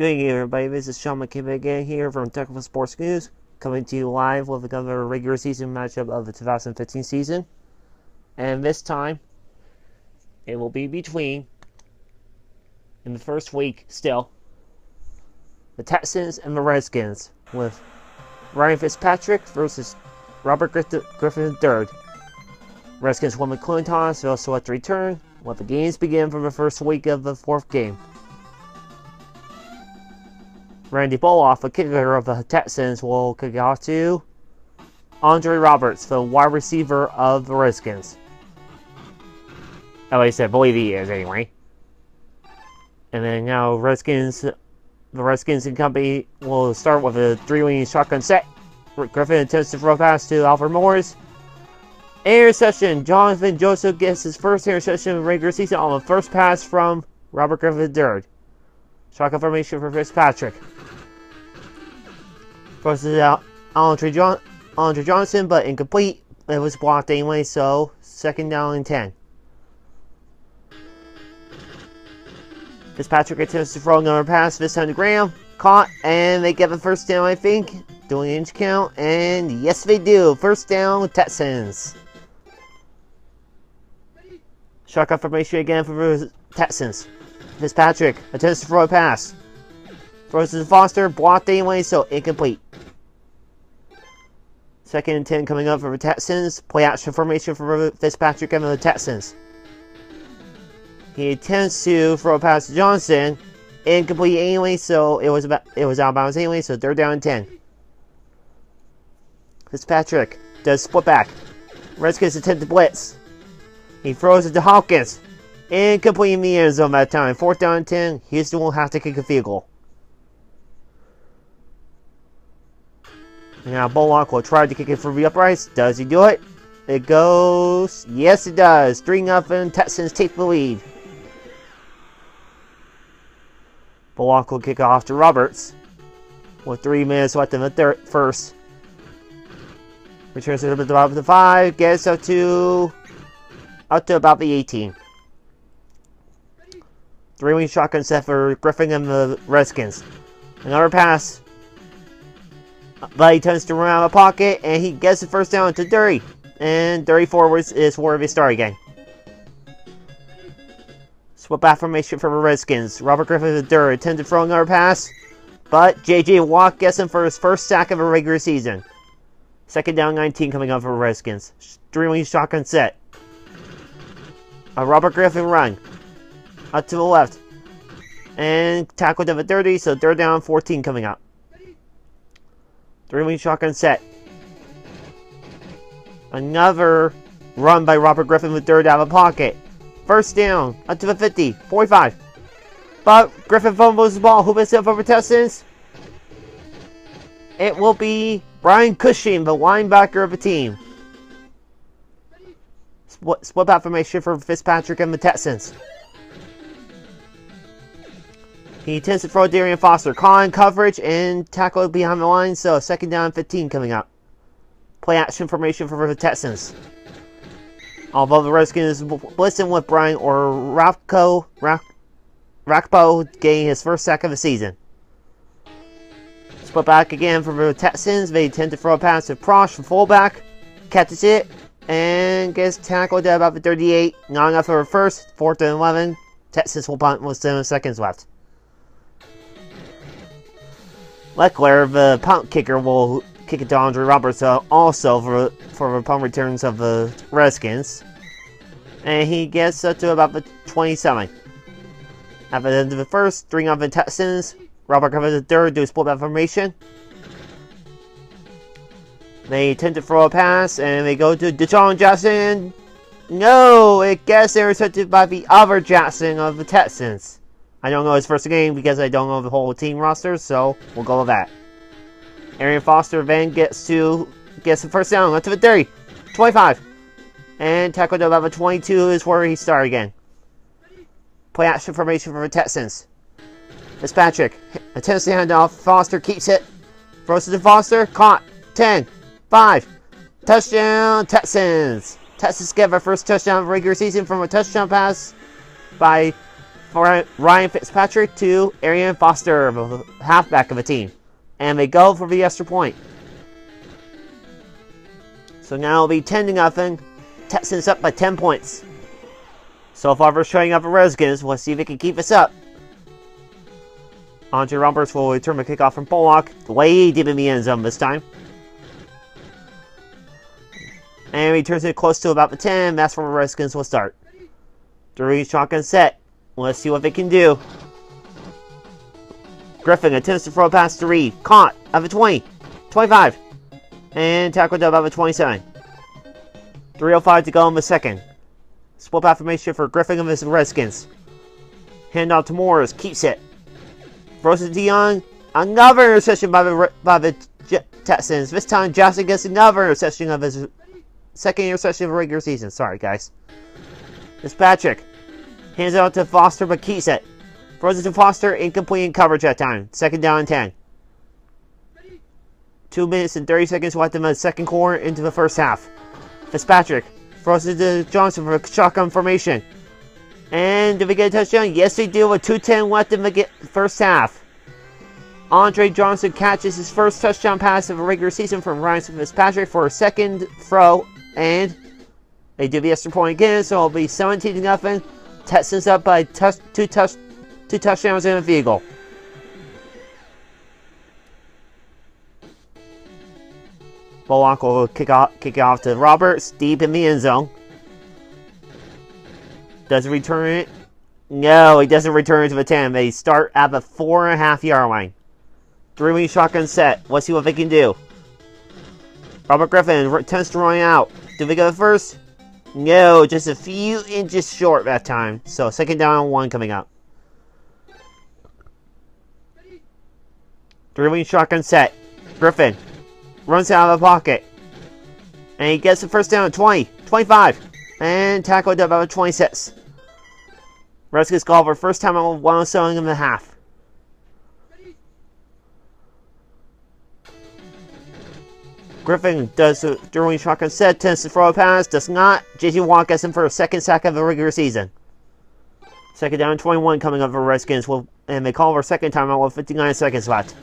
Good evening, everybody. This is Sean McKibben again here from Technical Sports News, coming to you live with another regular season matchup of the 2015 season. And this time, it will be between, in the first week still, the Texans and the Redskins, with Ryan Fitzpatrick versus Robert Griffin III. Redskins won the coin toss, they'll select return, let the games begin for the first week of the fourth game. Randy Boloff, the kicker of the Texans, will kick off to Andre Roberts, the wide receiver of the Redskins. At least I believe he is, anyway. And then now the Redskins and company will start with a three-wing shotgun set. Griffin attempts to throw pass to Alfred Morris. Interception. Jonathan Joseph gets his first interception of the regular season on the first pass from Robert Griffin III. Shotgun formation for Fitzpatrick. Versus Andre Johnson, but incomplete. It was blocked anyway, so second down and 10. Fitzpatrick attempts to throw another pass, this time to Graham. Caught, and they get the first down, I think. Doing an inch count, and yes, they do. First down, Texans. Shotgun formation again for the Texans. Fitzpatrick attempts to throw a pass. Throws to Foster, blocked anyway, so incomplete. Second and 10 coming up for the Texans. Play action formation for Fitzpatrick and the Texans. He attempts to throw a pass to Johnson. Incomplete anyway, so it was out of bounds anyway, so third down and 10. Fitzpatrick does split back. Redskins attempt to blitz. He throws it to Hawkins. Incomplete in the end zone that time. Fourth down and 10. Houston will have to kick a field goal. Now Bullock will try to kick it for the uprights. Does he do it? It goes. Yes, it does. 3-0. Texans take the lead. Bullock will kick off to Roberts with 3 minutes left in the first. Returns to about the 5. Gets up to about the 18. Three-wing shotgun set for Griffin and the Redskins. Another pass. But he tends to run out of the pocket, and he gets the first down to Dury. And Dury forwards is where they start again. Split back formation for the Redskins. Robert Griffin to Dury attempted to throw another pass, but J.J. Watt gets him for his first sack of the regular season. Second down 19 coming up for the Redskins. Three-wing shotgun set. A Robert Griffin run. Up to the left. And tackled at the 30, so third down 14 coming up. Three-wing shotgun set. Another run by Robert Griffin with third out of the pocket. First down, up to the 50, 45. But Griffin fumbles the ball. Who picks it up for the Texans? It will be Brian Cushing, the linebacker of the team. Split back formation for Fitzpatrick and the Texans. He attempts to throw Darian Foster. Caught in coverage and tackled behind the line, so second down 15 coming up. Play action formation for the Texans. Although the Redskins blitzing with Brian or Rakpo getting his first sack of the season. Split back again for the Texans. They attempt to throw a pass to Prosh for fullback. Catches it and gets tackled at about the 38. Not enough for a first. 4th and 11. Texans will punt with 7 seconds left. Leckler, the punt kicker, will kick it to Andre Roberts also for the punt returns of the Redskins. And he gets up to about the 27. At the end of the first, 3-0 Texans. Robert Griffin III do a split back formation. They attempt to throw a pass, and they go to Deshaun Jackson. No, it gets intercepted by the other Jackson of the Texans. I don't know his first game because I don't know the whole team roster, so we'll go with that. Arian Foster then gets the first down, up to the 30, 25. And tackled about the 22 is where he started again. Play action formation for the Texans. Fitzpatrick attempts to hand off. Foster keeps it. Throws it to Foster. Caught. 10, 5. Touchdown, Texans. Texans get their first touchdown of the regular season from a touchdown pass by for Ryan Fitzpatrick to Arian Foster, the halfback of the team. And they go for the extra point. So now it'll be 10-0. Texans up by 10 points. So far we're showing up the Redskins. Let's see if they can keep this up. Andre Roberts will return the kickoff from Bullock. Way deep in the end zone this time. And he turns it close to about the 10. That's where the Redskins will start. Three shotgun set. Let's see what they can do. Griffin attempts to throw a pass to Reed. Caught at the 20. 25. And tackled up at the 27. 3:05 to go in the second. Split back formation for Griffin and the Redskins. Handoff to Morris. Keeps it. Throws it to Young. Another interception by the Texans. This time Jackson gets another interception of his second interception of the regular season. Sorry, guys. Fitzpatrick hands it out to Foster, but keeps it. Throws it to Foster. Incomplete in coverage that time. Second down and 10. 2 minutes and 30 seconds left in the second quarter into the first half. Fitzpatrick throws it to Johnson for a shotgun formation. And do we get a touchdown? Yes, we do. With 2:10 left in the first half. Andre Johnson catches his first touchdown pass of the regular season from Ryan Fitzpatrick for a second throw. And they do the extra point again, so it'll be 17-0. Texans up by two touchdowns and a field goal. Bullock will kick off to Roberts, deep in the end zone. Does he return it? No, he doesn't return it to the 10. They start at the 4.5-yard line. 3-wing shotgun set. Let's see what they can do. Robert Griffin tends to run out. Do they go first? No, just a few inches short that time. So second down and 1 coming up. 3-wing shotgun set. Griffin runs out of the pocket. And he gets the first down at 20, 25. And tackled up about 26. Redskins call for first time on 107.5. Griffin does the throwing shotgun set, tends to throw a pass, does not. J.J. Watt gets him for a second sack of the regular season. Second down, 21 coming up for Redskins, and they call for second timeout with 59 seconds left.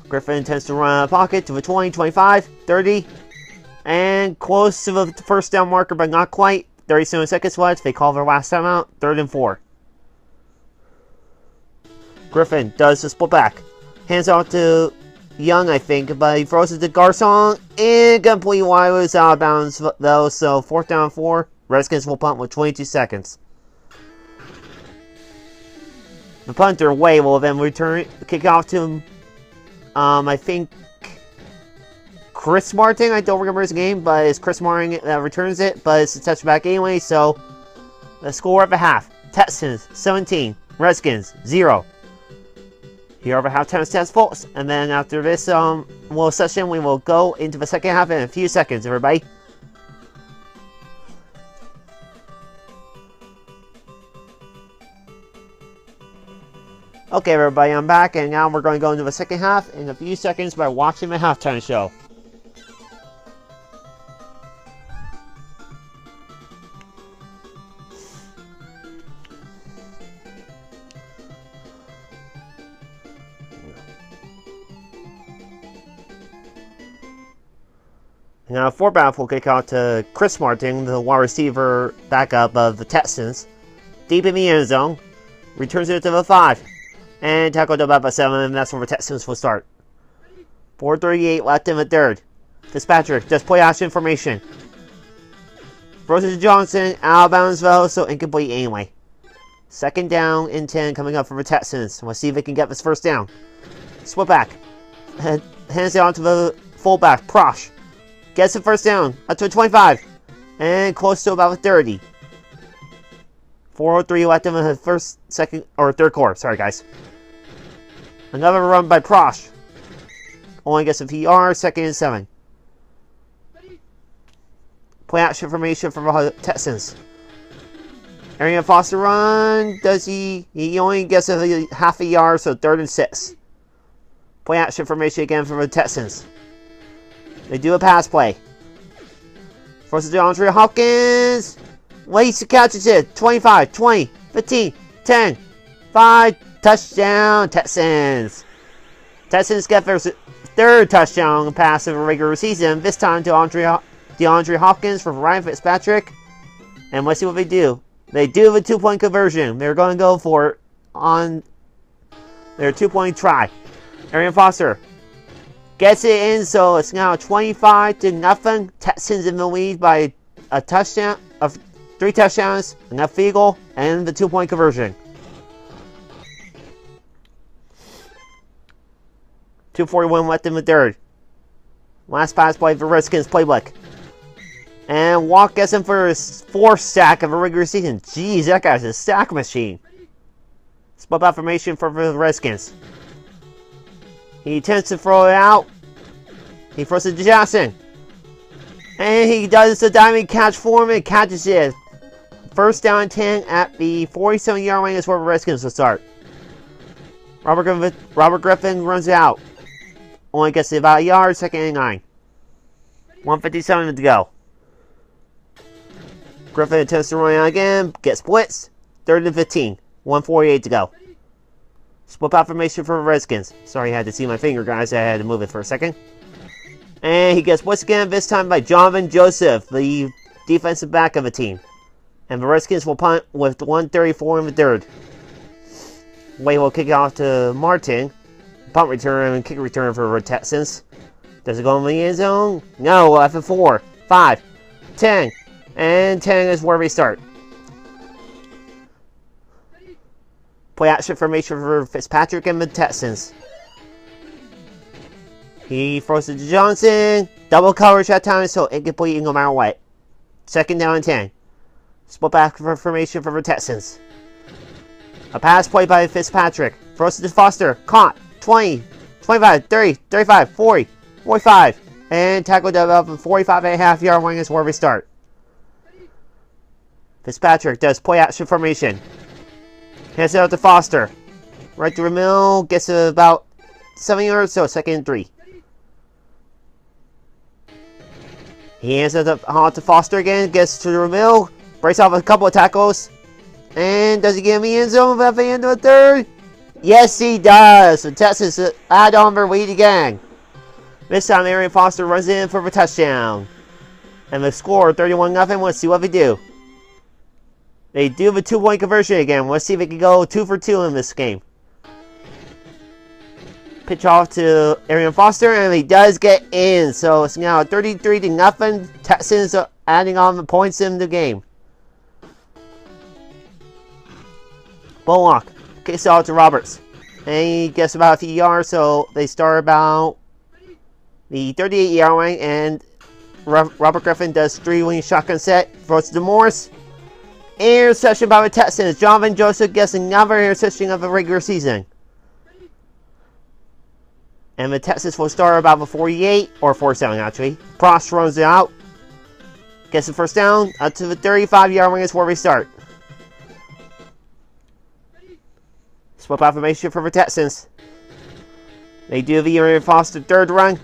Griffin tends to run out of the pocket to the 20, 25, 30, and close to the first down marker, but not quite. 37 seconds left. They call their last timeout, 3rd and 4. Griffin does the split back. Hands off to Young, I think, but he throws it to Garcon. Incomplete. Wide was out of bounds, though, so 4th down 4. Redskins will punt with 22 seconds. The punter, Way, will then return it, kick off to him. I think Chris Martin, I don't remember his name, but it's Chris Martin that returns it, but it's a touchback anyway, so the score of the half. Texans, 17. Redskins, 0. Here are the halftime stats, folks, and then after this little session, we will go into the second half in a few seconds, everybody. Okay, everybody, I'm back, and now we're going to go into the second half in a few seconds by watching the halftime show. Now, fourth will kick out to Chris Martin, the wide receiver backup of the Texans. Deep in the end zone. Returns it to the 5. And tackled up about 7, and that's where the Texans will start. 4:38 left in the third. Fitzpatrick does play action formation. Throws it to Johnson. Out of bounds though, so incomplete anyway. Second down and 10 coming up for the Texans. We'll see if they can get this first down. Split back. Hands it on to the fullback, Prosh. Gets the first down up to 25. And close to about the 30. 4:03 left in the third quarter. Sorry, guys. Another run by Prosh. Only gets a PR, 2nd and 7. Play action formation for the Texans. Arian Foster run. Does he? He only gets a half a yard, so 3rd and 6. Play action formation again for the Texans. They do a pass play. Forces to Andre Hopkins. Waits to catch it. 25, 20, 15, 10, 5. Touchdown, Texans. Texans get their third touchdown pass of a regular season. This time to DeAndre Hopkins for Ryan Fitzpatrick. And let's see what they do. They do have a 2-point conversion. They're going to go for it on their 2-point try. Arian Foster gets it in, so it's now 25-0. Texans in the lead by a touchdown of 3 touchdowns, a field goal, and the 2-point conversion. 2:41 left in the third. Last pass play for Redskins playbook. And Walk gets him for his 4th sack of a regular season. Jeez, that guy's a sack machine. Split out formation for the Redskins. He attempts to throw it out. He throws it to Jackson. And he does the diamond catch for him and catches it. First down and 10 at the 47-yard line is where the Redskins will start. Robert Griffin runs out. Only gets it about a yard, 2nd and 9. 1:57 to go. Griffin attempts to run out again, gets blitzed. 3rd and 15. 1:48 to go. Split out formation for the Redskins. Sorry, I had to see my finger, guys. I had to move it for a second. And he gets blitzed again, this time by Jonathan Joseph, the defensive back of the team. And the Redskins will punt with 1:34 in the third. Wade will kick it off to Martin. Punt return and kick return for the Texans. Does it go in the end zone? No, after 4, 5, 10. And 10 is where we start. Play action formation for Fitzpatrick and the Texans. He throws it to Johnson. Double coverage that time, so incomplete no matter what. 2nd down and 10. Split back formation for the Texans. A pass play by Fitzpatrick. Throws it to Foster. Caught. 20, 25, 30, 35, 40, 45. And tackled up in 45.5-yard line is where we start. Fitzpatrick does play action formation. Hands it out to Foster. Right through the middle. Gets to about 7 yards, so 2nd and 3. He hands it out to Foster again. Gets to the middle. Breaks off a couple of tackles. And does he get in the end zone at the end of the third? Yes, he does. The Texans add on their lead again. This time, Arian Foster runs in for a touchdown. And the score, 31-0. Let's see what they do. They do have a 2-point conversion again. Let's see if they can go 2 for 2 in this game. Pitch off to Arian Foster, and he does get in. So it's now 33-0. Texans are adding on the points in the game. Bullock kicks out to Roberts. And he gets about a few yards, so they start about the 38-yard line. And Robert Griffin does 3-wing shotgun set. Throws to Morris. Interception by the Texans. Jonathan Joseph gets another interception of the regular season. And the Texans will start about the 48, or 47 actually. Prost runs it out. Gets the first down. Up to the 35-yard line is where we start. Split out formation for the Texans. They do the Arian Foster third run.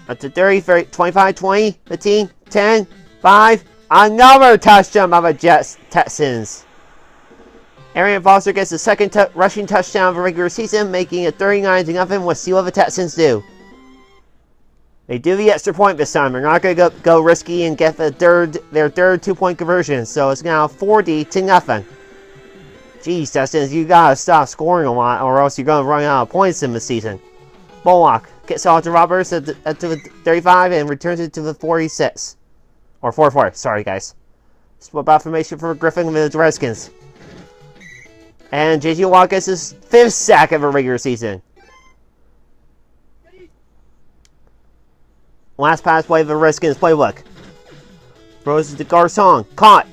Up to 30, 25, 20, 15, 10, 5. Another touchdown by the Texans. Arian Foster gets the second rushing touchdown of the regular season, making it 39-0. Let's see what the Texans do. They do the extra point this time. They're not going to go risky and get their third 2-point conversion. So it's now 40-0. Jeez, Texans, you got to stop scoring a lot or else you're going to run out of points in the season. Bullock gets off to Roberts at the 35 and returns it to the 46. Or 44, sorry guys. Split out formation for Griffin with the Redskins. And J.J. Watt gets his 5th sack of a regular season. Last pass play of the Redskins playbook. Throws it to Garcon. Caught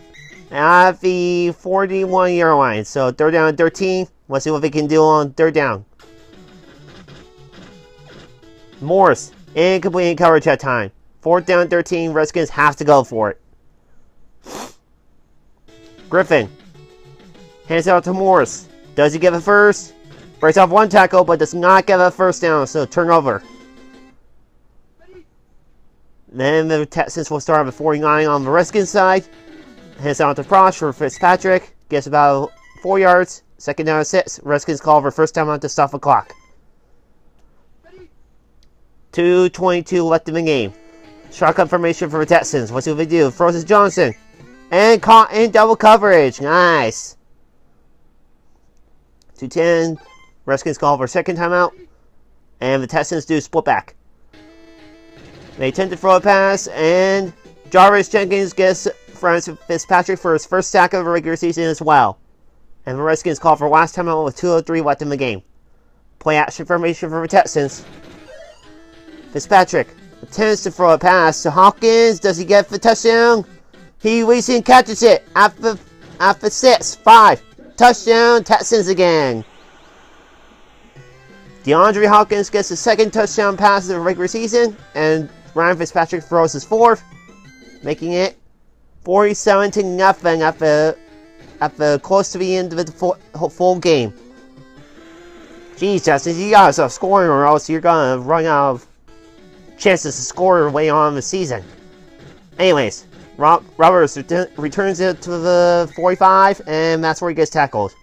at the 41-yard line. So 3rd down and 13. Let's see what they can do on 3rd down. Morris. Incomplete in coverage that time. 4th down and 13. Redskins have to go for it. Griffin. Hands out to Morris. Does he get a first? Breaks off one tackle, but does not get a first down, so turnover. Then the Texans will start at 49 on the Redskins side. Hands out to Frost for Fitzpatrick. Gets about 4 yards. Second down and 6. Redskins call for first time out to stop the clock. 2:22 left in the game. Shotgun formation for the Texans. Let's see what they do. Throws to Johnson. And caught in double coverage. Nice. 2:10. Redskins call for second timeout. And the Texans do split back. They attempt to throw a pass. And Jarvis Jenkins gets Fitzpatrick for his first sack of the regular season as well. And the Redskins call for last timeout with 2:03 left in the game. Play action formation for the Texans. Fitzpatrick attempts to throw a pass to Hawkins. Does he get the touchdown? He waits and catches it. After 6, 5. Touchdown, Texans again. DeAndre Hawkins gets the second touchdown pass of the regular season. And Ryan Fitzpatrick throws his fourth. Making it 47-0 after close to the end of the full game. Jeez, Justin, you gotta stop scoring or else you're gonna run out of chances to score way on the season. Anyways, Roberts returns it to the 45, and that's where he gets tackled.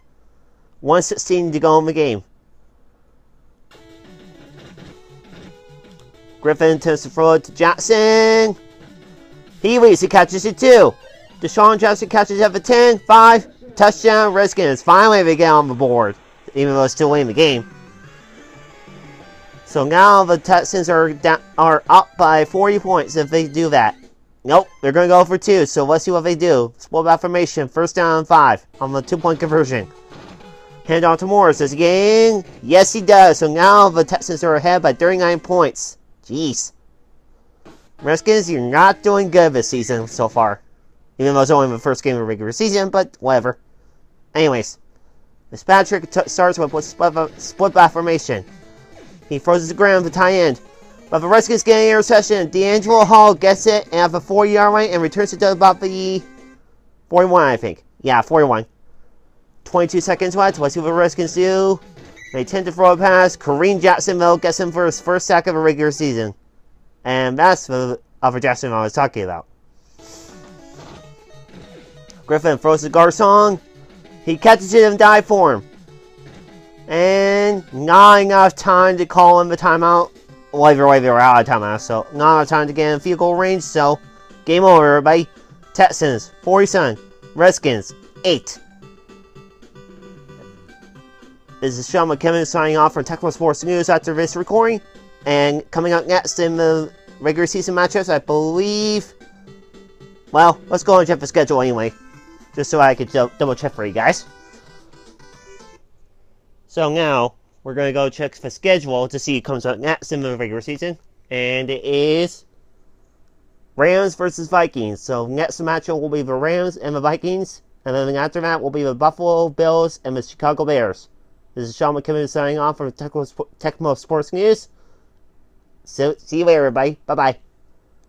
1:16 to go in the game. Griffin attempts to throw it to Jackson. He waits, he catches it too. Deshaun Jackson catches it at the 10, 5, touchdown, Redskins. Finally they get on the board, even though it's still late in the game. So now the Texans are up by 40 points if they do that. Nope, they're going to go for 2, so let's see what they do. Split back formation, first down and 5 on the 2-point conversion. Hand off to Morris, does he get in? Yes, he does. So now the Texans are ahead by 39 points. Jeez. Redskins, you're not doing good this season so far. Even though it's only the first game of the regular season, but whatever. Anyways, Fitzpatrick starts with split back formation. He throws it to the ground to tie end. But the Redskins get an interception. D'Angelo Hall gets it and at the 4-yard line and returns it to about the 41, I think. Yeah, 41. 22 seconds left. Let's see what the Redskins do. They tend to throw a pass. Kareem Jacksonville gets him for his first sack of the regular season. And that's the other Jacksonville I was talking about. Griffin throws to Garcon. He catches it and dives for him. And not enough time to call him the timeout. Well, either way, they were out of timeout, so not enough time to get in field goal range. So, game over, everybody. Texans, 47. Redskins, 8. This is Sean McKinnon signing off from Techmo Sports News after this recording. And coming up next in the regular season matchups, I believe... Well, let's go and check the schedule anyway. Just so I could double check for you guys. So now, we're going to go check the schedule to see who comes up next in the regular season. And it is Rams versus Vikings. So next matchup will be the Rams and the Vikings. And then after that will be the Buffalo Bills and the Chicago Bears. This is Sean McKinnon signing off from Techmo Sports News. So, see you later, everybody. Bye-bye.